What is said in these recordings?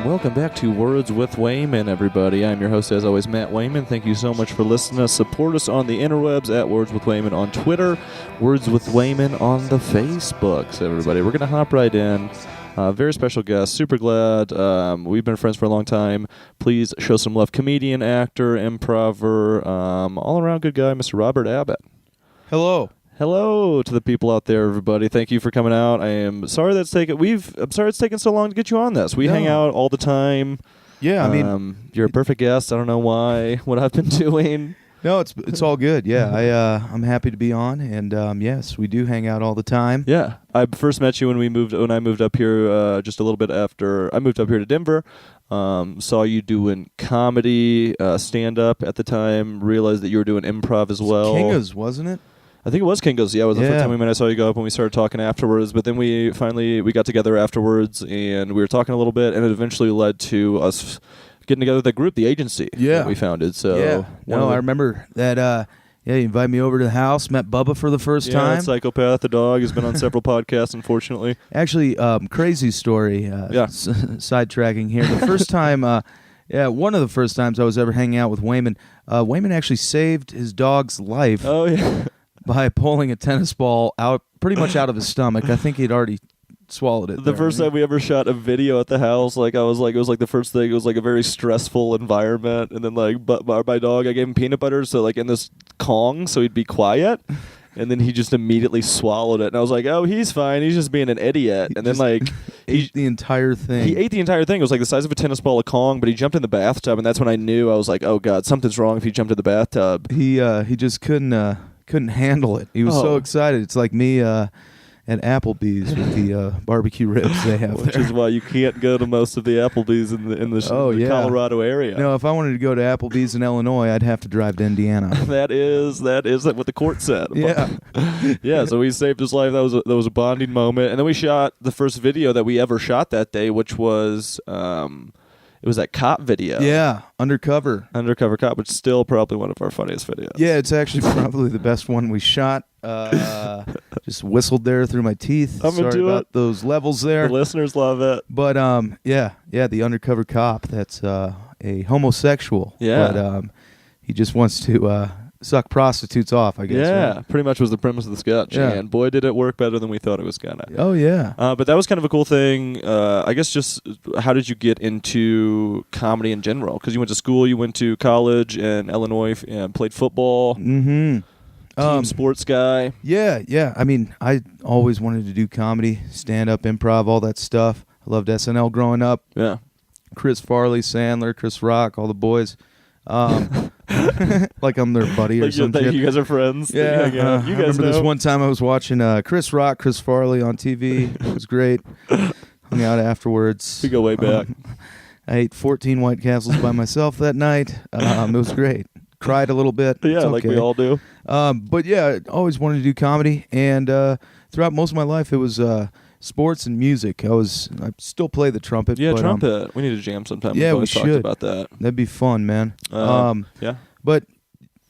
Welcome back to Words with Wayman, everybody. I'm your host, as always, Matt Wayman. Thank you so much for listening to us. Support us on the interwebs at Words with Wayman on Twitter, Words with Wayman on the Facebooks, everybody. We're going to hop right in. Very special guest. Super glad. We've been friends for a long time. Please show some love. Comedian, actor, improver, all-around good guy, Mr. Robert Abbott. Hello. Hello to the people out there, everybody. Thank you for coming out. I'm sorry it's taken so long to get you on this. We hang out all the time. Yeah, I mean, you're a perfect guest. I don't know what I've been doing. No, it's all good. Yeah, I'm happy to be on, and yes, we do hang out all the time. Yeah, I first met you when I moved up here just a little bit after I moved up here to Denver. Saw you doing comedy, stand-up at the time. Realized that you were doing improv as well. Kinga's, wasn't it? I think it was Kinga's. Yeah, it was the first time we met. I saw you go up and we started talking afterwards. But then we got together afterwards and we were talking a little bit, and it eventually led to us getting together with the group, the agency that we founded. So I remember that. You invited me over to the house, met Bubba for the first time. Psychopath, the dog, has been on several podcasts, unfortunately. Actually, crazy story. Sidetracking here. The first time, one of the first times I was ever hanging out with Wayman. Wayman actually saved his dog's life. Oh yeah. By pulling a tennis ball pretty much out of his stomach. I think he'd already swallowed it. The first time we ever shot a video at the house, it was the first thing. It was like a very stressful environment, and then my dog, I gave him peanut butter, so in this Kong, so he'd be quiet, and then he just immediately swallowed it, and I was like, oh, he's fine, he's just being an idiot, and then he ate the entire thing. He ate the entire thing. It was like the size of a tennis ball, a Kong, but he jumped in the bathtub, and that's when I knew. I was like, oh god, something's wrong if he jumped in the bathtub. He just couldn't handle it. He was so excited. It's like me at Applebee's with the barbecue ribs they have Which is why you can't go to most of the Applebee's in the Colorado area. No, if I wanted to go to Applebee's in Illinois, I'd have to drive to Indiana. That is what the court said. Yeah. So we saved his life. That was a bonding moment. And then we shot the first video that we ever shot that day, which was it was that cop video. Yeah, Undercover Cop, which is still probably one of our funniest videos. Yeah, it's actually probably the best one we shot. Just whistled there through my teeth. Sorry about those levels there. The listeners love it. But the Undercover Cop, that's a homosexual. Yeah. But he just wants to suck prostitutes off, I guess. Yeah, right? Pretty much was the premise of the sketch. Yeah. And boy, did it work better than we thought it was going to. Oh, yeah. But that was kind of a cool thing. I guess just how did you get into comedy in general? Because you went to school, you went to college in Illinois and played football. Mm-hmm. Team sports guy. Yeah. I mean, I always wanted to do comedy, stand-up, improv, all that stuff. I loved SNL growing up. Yeah. Chris Farley, Sandler, Chris Rock, all the boys. Like I'm their buddy or something. You guys are friends. Yeah. You guys remember this one time I was watching Chris Rock, Chris Farley on TV. It was great. Hung out afterwards. We go way back. I ate 14 White Castles by myself that night. It was great. Cried a little bit. Yeah, okay. Like we all do. But yeah, I always wanted to do comedy, and throughout most of my life, it was sports and music. I still play the trumpet. Yeah, but, trumpet. We need to jam sometime. Yeah, we should. Talked about that. That'd be fun, man. Yeah. But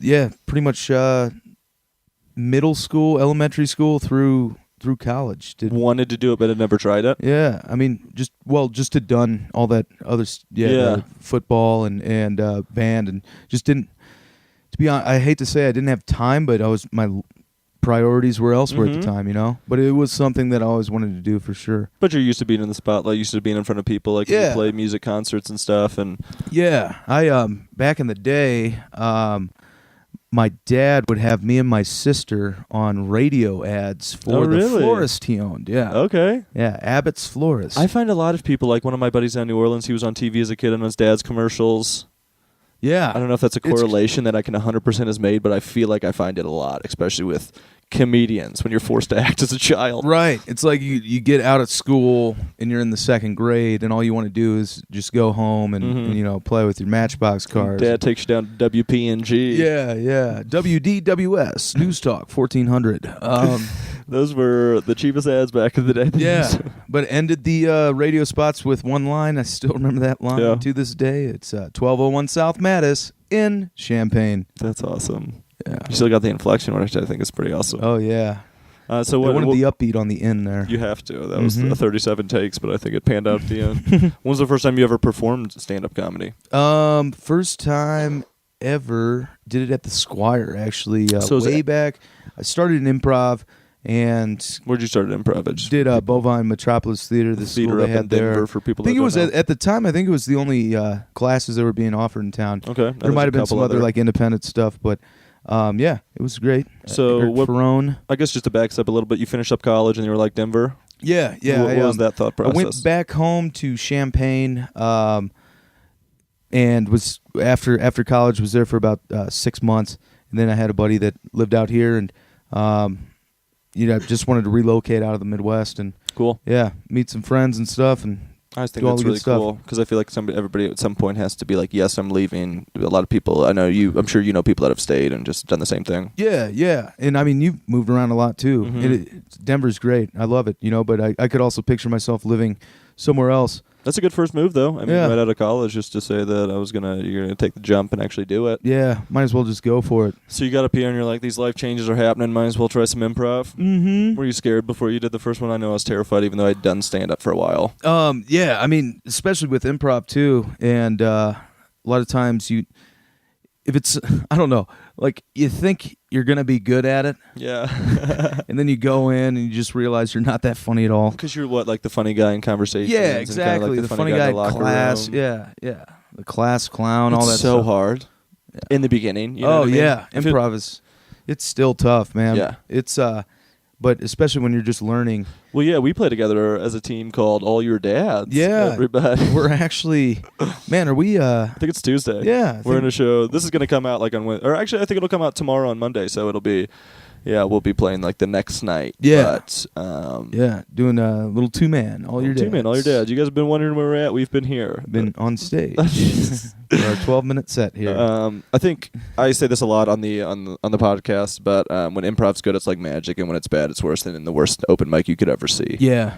yeah, pretty much middle school, elementary school through college. Wanted to do it, but had never tried it. Yeah, I mean, just had done all that other football and band, and just didn't. To be honest, I hate to say I didn't have time, but my priorities were elsewhere at the time, But it was something that I always wanted to do for sure. But you're used to being in the spotlight, used to being in front of people, you play music concerts and stuff. And yeah, I back in the day, my dad would have me and my sister on radio ads for the florist he owned. Yeah. Okay. Yeah, Abbott's Florist. I find a lot of people, like one of my buddies down in New Orleans, he was on TV as a kid on his dad's commercials. Yeah. I don't know if that's a correlation that I can 100% has made, but I feel like I find it a lot, especially with comedians when you're forced to act as a child. Right. It's like you get out of school and you're in the second grade and all you want to do is just go home and play with your Matchbox cars. Dad takes you down to WPNG. Yeah. WDWS, News Talk 1400. Those were the cheapest ads back in the day. Yeah, but ended the radio spots with one line. I still remember that line to this day. It's 1201 South Mattis in Champaign. That's awesome. Yeah. You still got the inflection, which I think is pretty awesome. Oh, yeah. So I wanted the upbeat on the end there. You have to. That was 37 takes, but I think it panned out at the end. When was the first time you ever performed stand-up comedy? First time ever. Did it at the Squire, actually. So way back. I started in improv, and where'd you start at improv? Did Bovine Metropolis Theater, the school they had there. Denver for people I think that it was don't know. at the time. I think it was the only classes that were being offered in town. Okay, there might have been some other like independent stuff, but yeah, it was great. So Ferrone. I guess just to back up a little bit, you finished up college and you were like Denver. Yeah. What was that thought process? I went back home to Champaign, and was after college was there for about 6 months, and then I had a buddy that lived out here, and just wanted to relocate out of the Midwest and cool. Yeah, meet some friends and stuff, and I just think that's really cool because I feel like everybody at some point has to be like, yes, I'm leaving. A lot of people, I'm sure you know people that have stayed and just done the same thing. Yeah, and I mean you've moved around a lot too. Denver's great, I love it, but I could also picture myself living somewhere else. That's a good first move, though. I mean, right out of college, just to say that you're gonna take the jump and actually do it. Yeah, might as well just go for it. So you got up here and you're like, these life changes are happening. Might as well try some improv. Mm-hmm. Were you scared before you did the first one? I know I was terrified, even though I'd done stand up for a while. Yeah, I mean, especially with improv too, and a lot of times if it's, I don't know, like you think you're going to be good at it. Yeah. And then you go in and you just realize you're not that funny at all. Because you're like the funny guy in conversation. Yeah, exactly. Like the funny guy in class. Room. Yeah. The class clown, all that so stuff. hard in the beginning. You know what I mean? Yeah. Improv it's still tough, man. Yeah. It's, but especially when you're just learning. Well, yeah, we play together as a team called All Your Dads. Yeah. Everybody. We're actually, man, are we? I think it's Tuesday. Yeah. We're in a show. This is going to come out like on Wednesday. Or actually, I think it'll come out tomorrow on Monday. So it'll be, we'll be playing like the next night. Yeah. But, doing a little two-man, All Your Dads. Two-man, All Your Dads. You guys have been wondering where we're at. We've been here. Been on stage. For our 12-minute set here. I think I say this a lot on the podcast, but when improv's good, it's like magic, and when it's bad, it's worse than the worst open mic you could ever see. Yeah.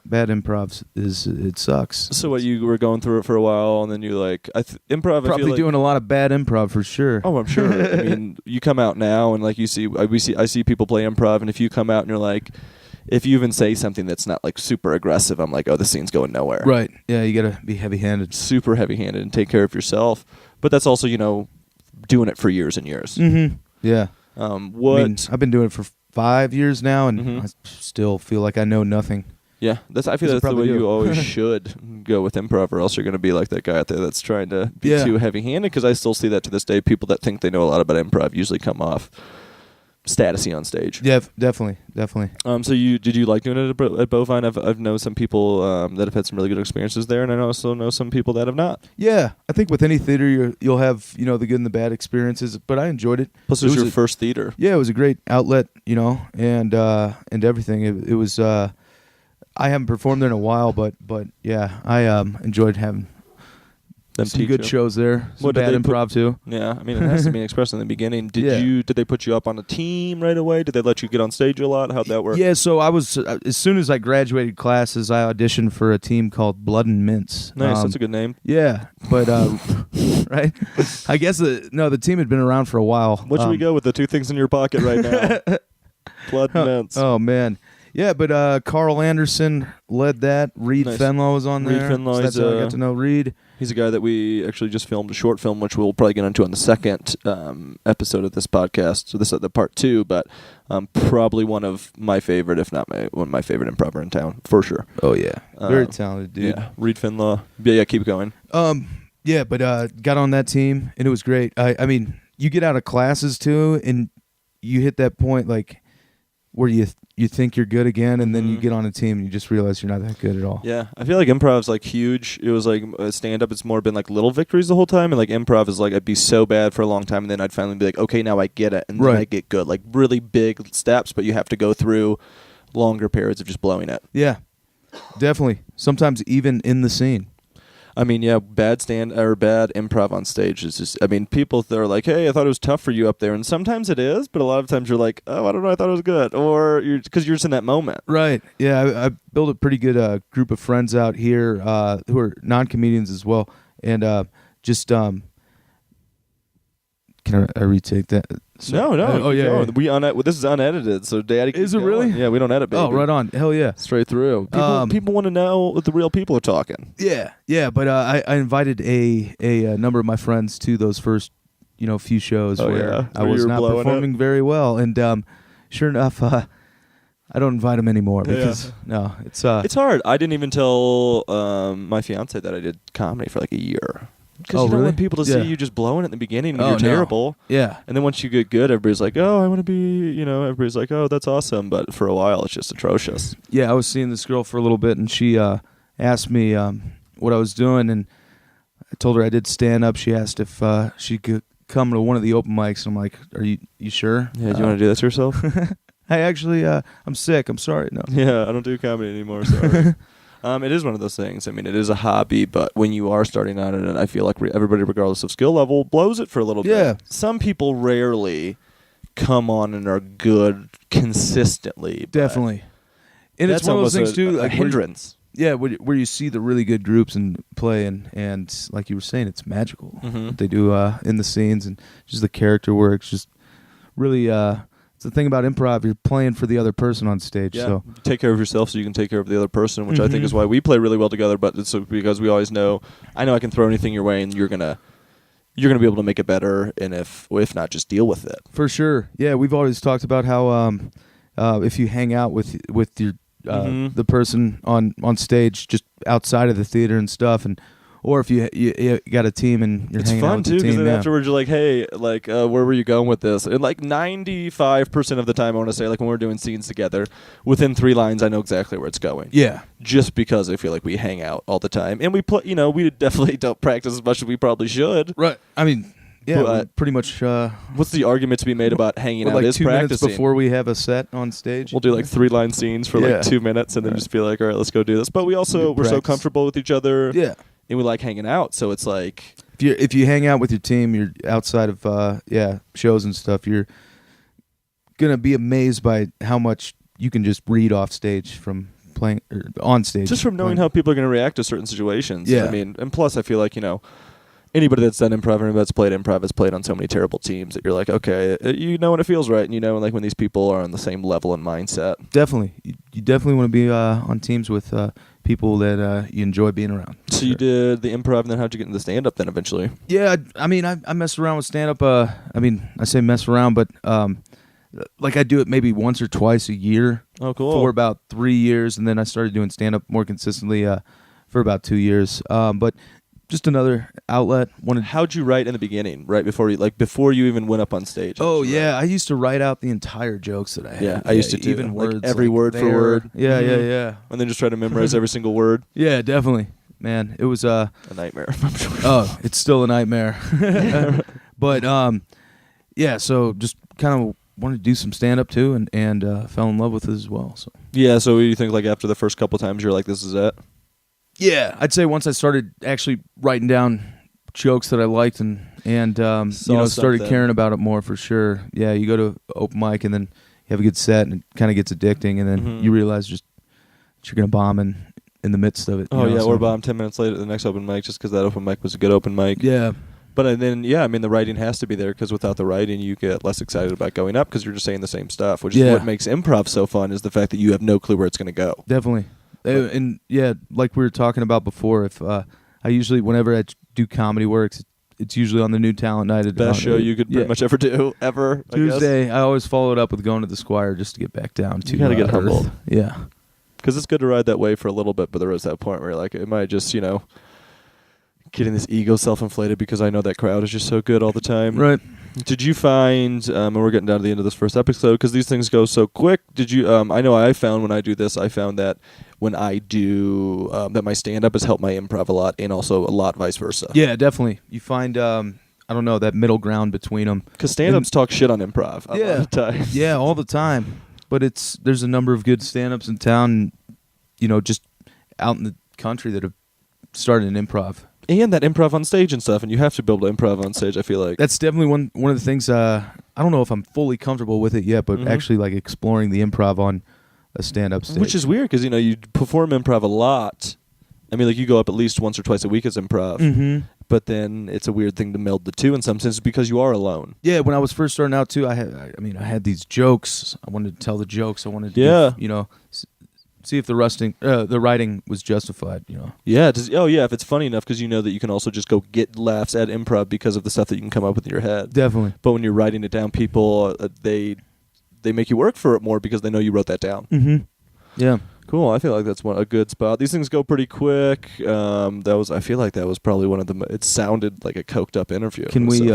Bad improv it sucks. So what, you were going through it for a while, and then you like improv. Probably I feel like, doing a lot of bad improv for sure. Oh, I'm sure. I mean, you come out now, and like I see people play improv, and if you come out and you're like, if you even say something that's not like super aggressive, I'm like, oh, the scene's going nowhere. Right. Yeah, you got to be heavy-handed. Super heavy-handed and take care of yourself. But that's also, doing it for years and years. Mm-hmm. Yeah. I've been doing it for 5 years now, and I still feel like I know nothing. Yeah, I feel that's the way you always should go with improv, or else you're going to be like that guy out there that's trying to be too heavy-handed, because I still see that to this day. People that think they know a lot about improv usually come off statusy on stage. Yeah, definitely. So did you like doing it at Bovine? I've known some people that have had some really good experiences there, and I also know some people that have not. Yeah, I think with any theater you'll have the good and the bad experiences, but I enjoyed it. Plus, it was your first theater. Yeah, it was a great outlet, and everything. It was. I haven't performed there in a while, but yeah, I enjoyed having some good shows there. Some bad improv too. Yeah, I mean, it has to be expressed in the beginning. Did they put you up on a team right away? Did they let you get on stage a lot? How'd that work? Yeah, so I was as soon as I graduated classes, I auditioned for a team called Blood and Mints. Nice, that's a good name. Yeah, but right, I guess the team had been around for a while. What should we go with the two things in your pocket right now? Blood and Mints. Oh man. Yeah, but Carl Anderson led that. Reed Fenlow was on there. Reed Fenlow, so that's how I got to know Reed. He's a guy that we actually just filmed a short film, which we'll probably get into on the second episode of this podcast. So this is the part 2, but probably one of my favorite, if not one of my favorite improver in town, for sure. Oh, yeah. Very talented dude. Yeah, Reed Fenlow. Yeah, keep going. Yeah, but got on that team, and it was great. I mean, you get out of classes, too, and you hit that point, like, where you think you're good again, and then you get on a team and you just realize you're not that good at all. Yeah, I feel like improv's like huge. It was like stand-up, it's more been like little victories the whole time, and like improv is like I'd be so bad for a long time, and then I'd finally be like, okay, now I get it, and then I get good. Like really big steps, but you have to go through longer periods of just blowing it. Yeah, definitely. Sometimes even in the scene. I mean, yeah, bad improv on stage is just, I mean, people are like, hey, I thought it was tough for you up there. And sometimes it is, but a lot of times you're like, oh, I don't know, I thought it was good. Or because you're just in that moment. Right. Yeah, I built a pretty good group of friends out here who are non-comedians as well. And just kind Can I retake that? No. Oh yeah. This is unedited, so Daddy. Is it really? Yeah, we don't edit, baby. Oh, right on. Hell yeah. Straight through. People want to know what the real people are talking. Yeah. But I invited a number of my friends to those first, few shows where I was not performing very well, and sure enough, I don't invite them anymore because it's hard. I didn't even tell my fiance that I did comedy for like a year. Because you don't want people to see you just blowing it in the beginning and you're terrible. Yeah. And then once you get good, everybody's like, oh, I want to be, everybody's like, oh, that's awesome. But for a while, it's just atrocious. Yeah, I was seeing this girl for a little bit, and she asked me what I was doing, and I told her I did stand-up. She asked if she could come to one of the open mics, and I'm like, are you sure? Yeah, do you want to do this yourself? I actually, I'm sick. I'm sorry. No. Yeah, I don't do comedy anymore, sorry. It is one of those things. I mean, it is a hobby, but when you are starting out in it, I feel like everybody, regardless of skill level, blows it for a little bit. Some people rarely come on and are good consistently. Definitely. And it's one of those things, too. A hindrance. Where you see the really good groups and play, and like you were saying, it's magical. Mm-hmm. What they do in the scenes, and just the character work, just really... the thing about improv, you're playing for the other person on stage. Yeah. So you take care of yourself so you can take care of the other person, which I think is why we play really well together. But it's because we always know, I know I can throw anything your way, and you're gonna be able to make it better, and if not, just deal with it. For sure. Yeah, we've always talked about how if you hang out with your the person on stage, just outside of the theater and stuff, or if you got a team and you're hanging out with the team. It's fun, too, because then afterwards you're like, hey, where were you going with this? And 95% of the time, I want to say, when we're doing scenes together, within 3 lines, I know exactly where it's going. Yeah. Just because I feel like we hang out all the time. And we we definitely don't practice as much as we probably should. Right. I mean, yeah, pretty much. What's the argument to be made about hanging out is 2 practicing? minutes before we have a set on stage. We'll do 3-line scenes for 2 minutes and then just be like, all right, let's go do this. But we're so comfortable with each other. Yeah. And we like hanging out, so it's like... If you hang out with your team, you're outside of shows and stuff, you're going to be amazed by how much you can just read off stage from playing, or on stage. Just from knowing how people are going to react to certain situations. Yeah. I mean, and plus I feel like, anybody that's done improv or that's played improv has played on so many terrible teams that you're like, okay, you know when it feels right, and when these people are on the same level and mindset. Definitely. You definitely want to be on teams with... people that you enjoy being around. So you did the improv, and then how'd you get into stand-up then eventually? Yeah, I mean, I messed around with stand-up. I say mess around, but I do it maybe once or twice a year. Oh, cool. For about 3 years, and then I started doing stand-up more consistently for about 2 years. But just another outlet. How'd you write in the beginning, right before you even went up on stage? Oh yeah, I used to write out the entire jokes that I had. Yeah, I used to too. Even words, every word for word. Yeah, yeah. And then just try to memorize every single word. Yeah, definitely. Man, it was a nightmare. I'm sure. Oh, it's still a nightmare. But so just kind of wanted to do some stand-up too, and fell in love with it as well. So yeah, so you think after the first couple times you're like, this is it? Yeah, I'd say once I started actually writing down jokes that I liked and started caring about it more, for sure. Yeah, you go to open mic and then you have a good set and it kind of gets addicting, and then you realize just that you're gonna bomb in the midst of it. Or bomb 10 minutes later at the next open mic just because that open mic was a good open mic. Yeah. But then, the writing has to be there, because without the writing, you get less excited about going up because you're just saying the same stuff, which is what makes improv so fun, is the fact that you have no clue where it's going to go. Definitely. And like we were talking about before, if I usually, whenever I do comedy works, it's usually on the new talent night. Best show you could pretty much ever do, ever. Tuesday, I always follow it up with going to the Squire just to get back down to you gotta get humbled. Yeah. Because it's good to ride that wave for a little bit, but there is that point where you're like, am I just, getting this ego self-inflated because I know that crowd is just so good all the time? Right. Did you find, and we're getting down to the end of this first episode because these things go so quick, did you, I know I found when I do this, I found that when I do, that my stand-up has helped my improv a lot, and also a lot vice versa. Yeah, definitely. You find, I don't know, that middle ground between them. Because stand-ups talk shit on improv a lot of times. Yeah, all the time. But there's a number of good stand-ups in town, just out in the country that have started an improv. And that improv on stage and stuff, and you have to be able to improv on stage, I feel like. That's definitely one of the things, I don't know if I'm fully comfortable with it yet, but actually exploring the improv on a stand-up stage. Which is weird, because, you perform improv a lot. I mean, you go up at least once or twice a week as improv. but then it's a weird thing to meld the two in some sense because you are alone. Yeah, when I was first starting out too, I had these jokes. I wanted to tell the jokes. I wanted to, see if the writing was justified. Yeah. If it's funny enough, because you know that you can also just go get laughs at improv because of the stuff that you can come up with in your head. Definitely. But when you're writing it down, people they make you work for it more because they know you wrote that down. Mm-hmm. Yeah. Cool. I feel like that's a good spot. These things go pretty quick. I feel like that was probably one of the. It sounded like a coked up interview. Can we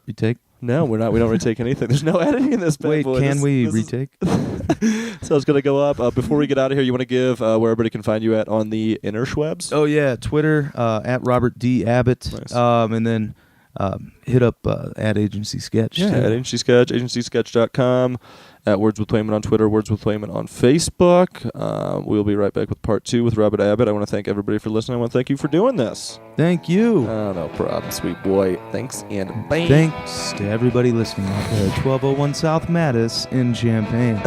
retake? No, we're not. We don't retake anything. There's no editing in this. Wait, can we retake? So it's gonna go up. Before we get out of here, you want to give where everybody can find you at on the interwebs? Oh yeah, Twitter at Robert D. Abbott. Nice. And then hit up at Agency Sketch. Yeah, at Agency Sketch, agencysketch.com. At Words with Wayman on Twitter, Words with Wayman on Facebook. We'll be right back with part 2 with Robert Abbott. I want to thank everybody for listening. I want to thank you for doing this. Thank you. Oh, no problem, sweet boy. Thanks and bam. Thanks to everybody listening out there at 1201 South Mattis in Champaign.